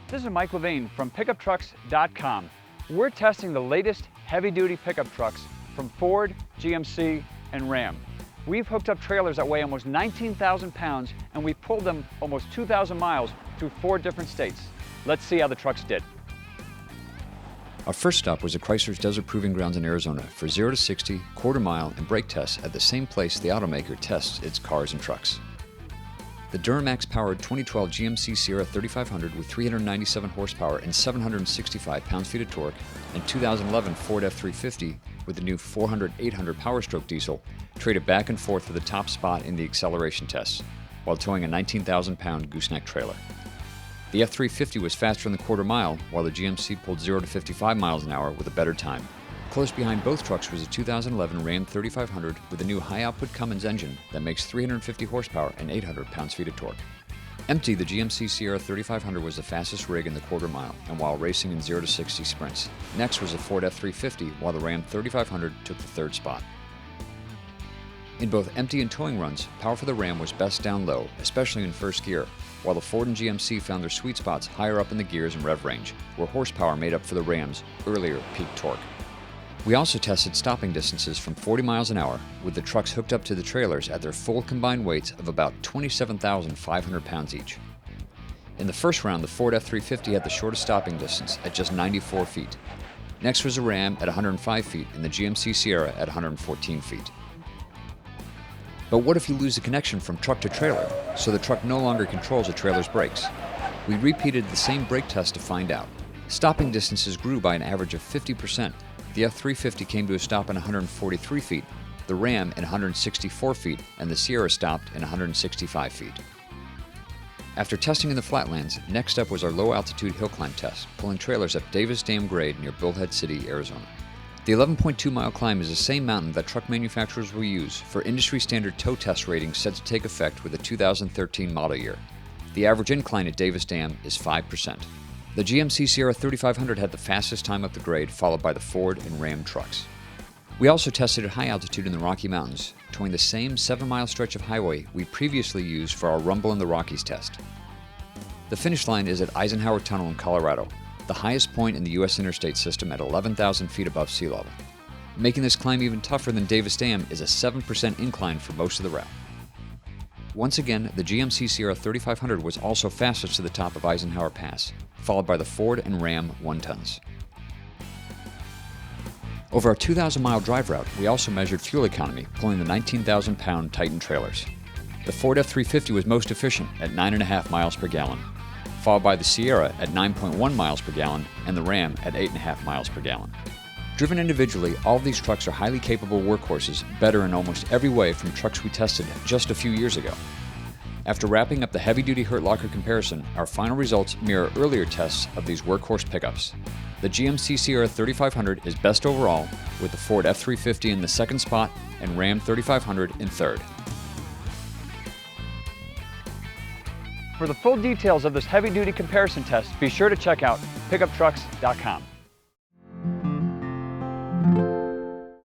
This is Mike Levine from PickupTrucks.com. We're testing the latest heavy-duty pickup trucks from Ford, GMC, and Ram. We've hooked up trailers that weigh almost 19,000 pounds, and we've pulled them almost 2,000 miles through 4 different states. Let's see how the trucks did. Our first stop was at Chrysler's Desert Proving Grounds in Arizona for 0 to 60, quarter mile, and brake tests at the same place the automaker tests its cars and trucks. The Duramax-powered 2012 GMC Sierra 3500 with 397 horsepower and 765 pounds-feet of torque, and 2011 Ford F350 with the new 400/800 Power Stroke diesel traded back and forth for the top spot in the acceleration tests, while towing a 19,000-pound gooseneck trailer. The F350 was faster in the quarter mile, while the GMC pulled 0 to 55 miles an hour with a better time. Close behind both trucks was a 2011 Ram 3500 with a new high-output Cummins engine that makes 350 horsepower and 800 pounds-feet of torque. Empty, the GMC Sierra 3500 was the fastest rig in the quarter mile, and while racing in 0 to 60 sprints. Next was the Ford F350, while the Ram 3500 took the third spot. In both empty and towing runs, power for the Ram was best down low, especially in first gear, while the Ford and GMC found their sweet spots higher up in the gears and rev range, where horsepower made up for the Ram's earlier peak torque. We also tested stopping distances from 40 miles an hour, with the trucks hooked up to the trailers at their full combined weights of about 27,500 pounds each. In the first round, the Ford F350 had the shortest stopping distance at just 94 feet. Next was the Ram at 105 feet and the GMC Sierra at 114 feet. But what if you lose the connection from truck to trailer, so the truck no longer controls the trailer's brakes? We repeated the same brake test to find out. Stopping distances grew by an average of 50%. The F350 came to a stop in 143 feet, the Ram in 164 feet, and the Sierra stopped in 165 feet. After testing in the flatlands, next up was our low-altitude hill climb test, pulling trailers up Davis Dam grade near Bullhead City, Arizona. The 11.2-mile climb is the same mountain that truck manufacturers will use for industry-standard tow test ratings set to take effect with the 2013 model year. The average incline at Davis Dam is 5%. The GMC Sierra 3500 had the fastest time up the grade, followed by the Ford and Ram trucks. We also tested at high altitude in the Rocky Mountains, towing the same 7-mile stretch of highway we previously used for our Rumble in the Rockies test. The finish line is at Eisenhower Tunnel in Colorado, the highest point in the U.S. interstate system at 11,000 feet above sea level. Making this climb even tougher than Davis Dam is a 7% incline for most of the route. Once again, the GMC Sierra 3500 was also fastest to the top of Eisenhower Pass, followed by the Ford and Ram 1-tons. Over our 2,000-mile drive route, we also measured fuel economy, pulling the 19,000-pound Titan trailers. The Ford F350 was most efficient at 9.5 miles per gallon, followed by the Sierra at 9.1 miles per gallon and the Ram at 8.5 miles per gallon. Driven individually, all of these trucks are highly capable workhorses, better in almost every way from trucks we tested just a few years ago. After wrapping up the heavy-duty Hurt Locker comparison, our final results mirror earlier tests of these workhorse pickups. The GMC Sierra 3500 is best overall, with the Ford F350 in the second spot and Ram 3500 in third. For the full details of this heavy-duty comparison test, be sure to check out PickupTrucks.com.